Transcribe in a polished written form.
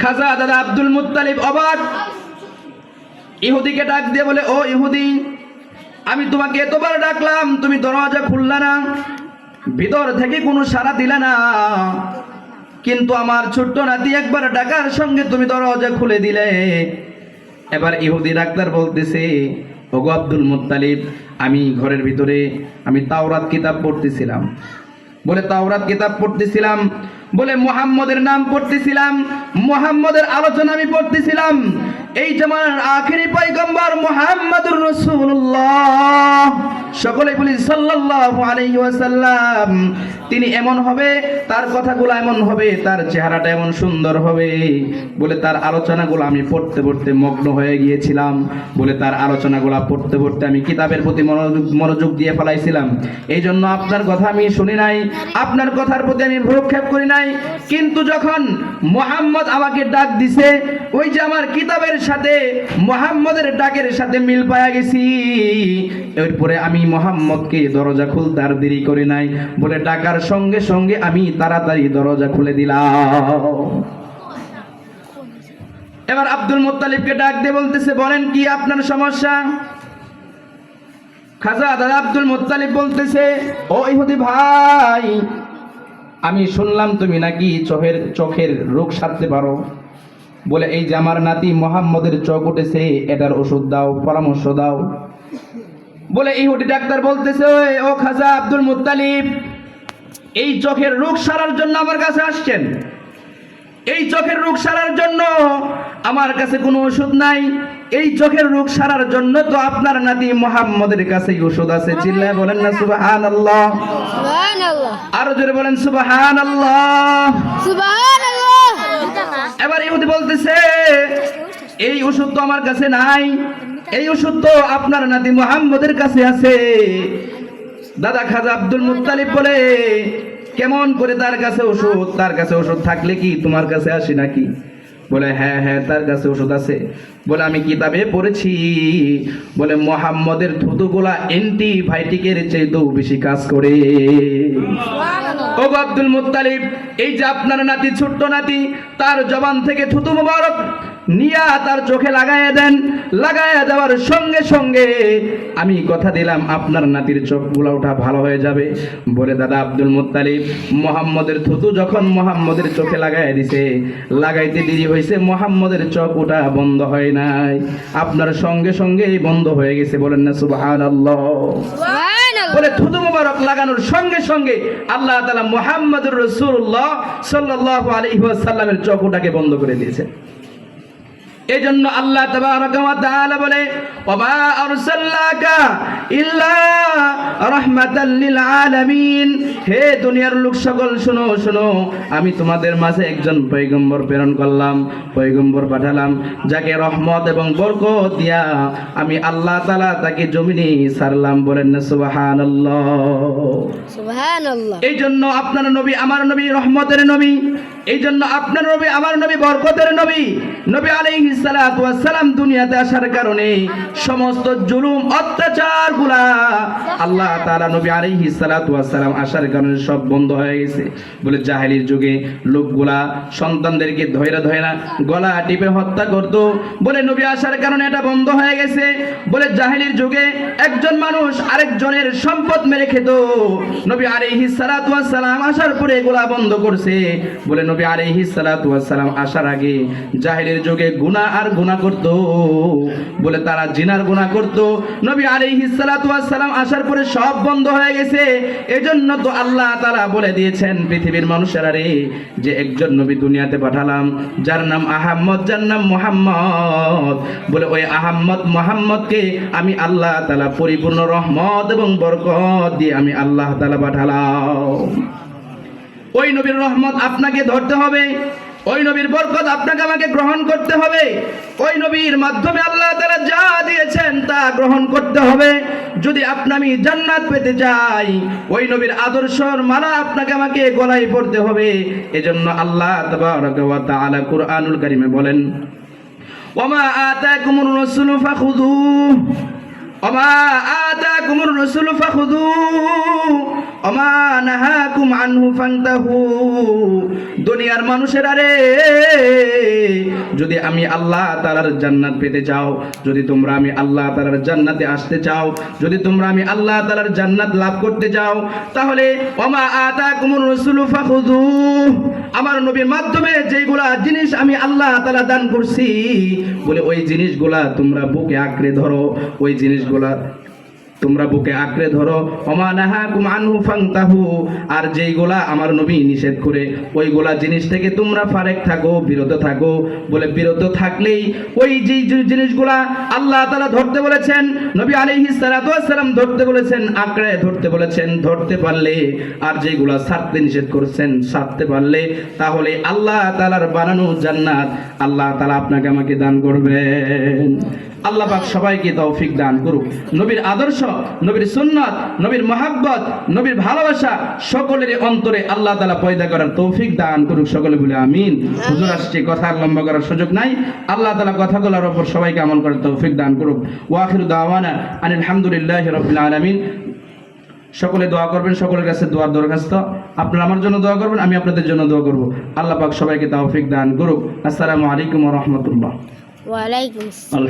খাজা দাদা Abdul Muttalib অবাক। ইহুদিকে ডাক দিয়ে বলে, ও ইহুদি, আমি তোমাকে এতবার ডাকলাম, তুমি দরজা খুললা না, ভিতর থেকে কোনো সাড়া দিলা না, কিন্তু আমার ছোট্ট নাতি একবার ডাকার সঙ্গে তুমি দরজা খুলে দিলে। এবার ইহুদি ডাক্তার বলতেছে, ওগো আব্দুল মুত্তালিব, আমি ঘরের ভিতরে আমি তাওরাত কিতাব পড়তেছিলাম। বলে তাওরাত কিতাব পড়তেছিলাম, বলে মুহাম্মদের নাম পড়তেছিলাম, মুহাম্মদের আলোচনা আমি পড়তেছিলাম। এই জামানার আখেরি পয়গম্বর মুহাম্মদুর রাসূলুল্লাহ, সকলে বলি সাল্লাল্লাহু আলাইহি ওয়াসাল্লাম, তিনি এমন হবে, তার কথাগুলো এমন হবে, তার চেহারাটা এমন সুন্দর হবে। বলে তার আলোচনাগুলো আমি পড়তে পড়তে মগ্ন হয়ে গিয়েছিলাম। বলে তার আলোচনাগুলো পড়তে পড়তে আমি কিতাবের প্রতি মনোযোগ দিয়ে ফেলাইছিলাম। এই জন্য আপনার কথা আমি শুনি নাই, আপনার কথার প্রতি আমি ভ্রুক্ষেপ করি নাই। কিন্তু যখন মুহাম্মদ আমাকে ডাক দিছে, ওই যে আমার কিতাবের সাথে মুহাম্মদের ডাকের সাথে মিল পাওয়া গেছি, এরপরে আমি মুহাম্মদকে দরজা খুলতে আর দেরি করি নাই। বলে ডাকার সঙ্গে সঙ্গে আমি তাড়াতাড়ি দরজা খুলে দিলাম। এবার আব্দুল মুত্তালিবকে ডাক দিয়ে বলতেছে, বলেন কি আপনার সমস্যা? খাজা দাদা আব্দুল মুত্তালিব বলতেছে, ও ইহুদি ভাই, আমি শুনলাম তুমি নাকি চোখের রোগ সারতে পারো। বলে এই যে আমার নাতি মুহাম্মদের চোখ উঠেছে, এটার ওষুধ দাও, পরামর্শ দাও। বলে ইহুদি ডাক্তার বলতেছে, ও খাজা আব্দুল মুত্তালিব, এই চোখের রোগ সারার জন্য আমার কাছে আসছেন? এই চোখের রোগ সারার জন্য আমার কাছে কোনো ওষুধ নাই। এই চোখের রোগ সারার জন্য তো আপনার নাতি মুহাম্মদের কাছেই ওষুধ আছে। চিল্লায় বলেন না সুবহানাল্লাহ, সুবহানাল্লাহ, আরো জোরে বলেন সুবহানাল্লাহ, সুবহানাল্লাহ। এবার ইহুদি বলতেছে, এই ওষুধ তো আমার কাছে নাই, এই ওষুধ তো আপনার নাতি মুহাম্মদের কাছে আছে। দাদা খাজা আব্দুল মুত্তালিব বলে, কেমন করে তার কাছে ওষুধ? তার কাছে ওষুধ থাকলে কি তোমার কাছে আসে নাকি? বলে হ্যাঁ হ্যাঁ, তার কাছে ওষুধ আছে। বলে আমি কিতাবে পড়েছি, বলে মুহাম্মদের থুতুগুলা অ্যান্টিবায়োটিকের চেয়েও বেশি কাজ করে। ও আব্দুল মুত্তালিব, এই যে আপনার নাতি, ছোট্ট নাতি, তার জবান থেকে থুতু মুবারক নিয়া তার চোখে লাগায়া দেন। লাগায়া দেওয়ার সঙ্গে সঙ্গে আমি কথা দিলাম আপনার নাতির চোখগুলো ওঠা ভালো হয়ে যাবে। বলে দাদা আব্দুল মুত্তালিব, মুহাম্মদের থুতু যখন মুহাম্মদের চোখে লাগায়া দিছে, লাগাইতে দেরি হয়েছে, মুহাম্মদের চোখ ওঠা বন্ধ হয় নাই, আপনার সঙ্গে সঙ্গেই বন্ধ হয়ে গেছে। বলেন না সুবহানাল্লাহ, সুবহানাল্লাহ। বলে থুতু মুবারক লাগানোর সঙ্গে সঙ্গে আল্লাহ তাআলা মুহাম্মদুর রাসূলুল্লাহ সাল্লাল্লাহু আলাইহি ওয়াসাল্লামের চোখ ওঠাকে বন্ধ করে দিয়েছে। এজন্য আল্লাহ তাবারাকা ওয়া তাআলা বলে, ওয়া আরসালনাকা ইল্লা রাহমাতাল লিল আলামিন। হে দুনিয়ার লোক সকল শোনো শোনো, আমি তোমাদের মাঝে একজন পয়গম্বর প্রেরণ করলাম, পয়গম্বর পাঠালাম, যাকে রহমত এবং বরকত দিয়া আমি আল্লাহ তাআলা তাকে জমিনে ছাড়লাম। বলেন না সুবহানাল্লাহ, সুবহানাল্লাহ। এই জন্য আপনার নবী আমার নবী রহমতের নবী, এই জন্য আপনার নবী আমার নবী বরকতের নবী। নবী আলাইহিস সালাতু ওয়াস সালাম দুনিয়াতে আসার কারণে সমস্ত জুলুম অত্যাচার গুলা আল্লাহ তাআলা নবী আলাইহিস সালাতু ওয়াস সালাম আসার কারণে সব বন্ধ হয়ে গেছে। বলে জাহেলির যুগে লোকগুলা সন্তানদেরকে ধইরা ধইরা গলা টিপে হত্যা করত। বলে নবী আসার কারণে এটা বন্ধ হয়ে গেছে। বলে জাহেলির যুগে একজন মানুষ আরেকজনের সম্পদ মেরে খেত, নবী আলাইহিস সালাতু ওয়াস সালাম আসার পরে এগুলা বন্ধ করছে। বলে নবী আলাইহিস সালাতু ওয়াস সালাম আসার আগে জাহেলির যুগে গুনাহ আর গুনাহ করত। বলে তারা জিনার গুনাহ করত। নবী আলাইহিস সালাতু ওয়াস সালাম আসার পরে সব বন্ধ হয়ে গেছে। এজন্য তো আল্লাহ তাআলা বলে দিয়েছেন পৃথিবীর মানুষেরা রে, যে একজন নবী দুনিয়াতে পাঠালাম, যার নাম আহাম্মদ, যার নাম মুহাম্মদ। বলে ওই আহাম্মদ মুহাম্মদকে আমি আল্লাহ তাআলা পরিপূর্ণ রহমত এবং বরকত দিয়ে আমি আল্লাহ তাআলা পাঠালাম। ওই নবীর রহমত আপনাকে ধরতে হবে, ওই নবীর বরকত আপনাকে আমাকে গ্রহণ করতে হবে। ওই নবীর মাধ্যমে আল্লাহ তাআলা যা দিয়েছেন তা গ্রহণ করতে হবে। যদি আমি জান্নাত পেতে চাই, ওই নবীর আদর্শের মালা আপনাকে আমাকে গলায় পড়তে হবে। এজন্য আল্লাহ তাবারাকা ওয়া তাআলা কুরআনুল কারীমে বলেন, ওয়ামা আতাকুমুর রাসূলু ফাখুযুহু ওয়ামা আতাকুমুর রাসূলু ফাখুযুহু ওয়ামা নাহাকুম আনহু ফান্তাহু। দুনিয়ার মানুষেরা রে, যদি আমি আল্লাহ তাআলার জান্নাত পেতে চাও, যদি তোমরা আমি আল্লাহ তাআলার জান্নাতে আসতে চাও, যদি তোমরা আমি আল্লাহ তাআলার জান্নাত লাভ করতে চাও, তাহলে ওমা আতাকুমুর রাসূলু ফাখুযুহু, আমার নবীর মাধ্যমে যেগুলা জিনিস আমি আল্লাহ তাআলা দান করছি, বলে ওই জিনিসগুলা তোমরা বুকে আঁকড়ে ধরো, ওই জিনিসগুলা তোমরা বুকে আঁকড়ে ধরো। ওমা নাহাকুম আনহু ফান্তাহু, আর যেইগুলা আমার নবী নিষেধ করে ওইগুলা জিনিস থেকে তোমরা ফারেক থাকো, বিরত থাকো। বলে বিরত থাকলেই ওই যে জিনিসগুলা আল্লাহ তাআলা ধরতে বলেছেন, নবী আলাইহিস সালাতু ওয়াস সালাম ধরতে বলেছেন, আঁকড়ে ধরতে বলেছেন, ধরতে পারলে, আর যেগুলা ছাড়তে নিষেধ করেছেন ছাড়তে পারলে, তাহলে আল্লাহ তাআলার বানানো জান্নাত আল্লাহ তাআলা আপনাকে আমাকে দান করবেন। আল্লাহ পাক সবাইকে তৌফিক দান করুক। নবীর আদর্শ, নবীর সুন্নাত, নবীর মহাব্বত, নবীর ভালোবাসা সকলের অন্তরে আল্লাহ তাআলা পয়দা করার তৌফিক দান করুক। সকলে বলে আমিন। হুজুর আসছে, কথা আর লম্বা করার সুযোগ নাই। আল্লাহ তাআলা কথাগুলোর উপর সবাইকে আমল করার তৌফিক দান করুক। ওয়া আখিরু দাওয়ানা আনিল হামদুলিল্লাহি রাব্বিল আলামিন। সকলে দোয়া করবেন, সকলের কাছে দোয়ার দরখাস্ত, আপনারা আমার জন্য দোয়া করবেন, আমি আপনাদের জন্য দোয়া করব। আল্লাহ পাক সবাইকে তৌফিক দান করুক। আসসালামু আলাইকুম ওয়া রাহমাতুল্লাহ। ওয়া আলাইকুম আসসালাম।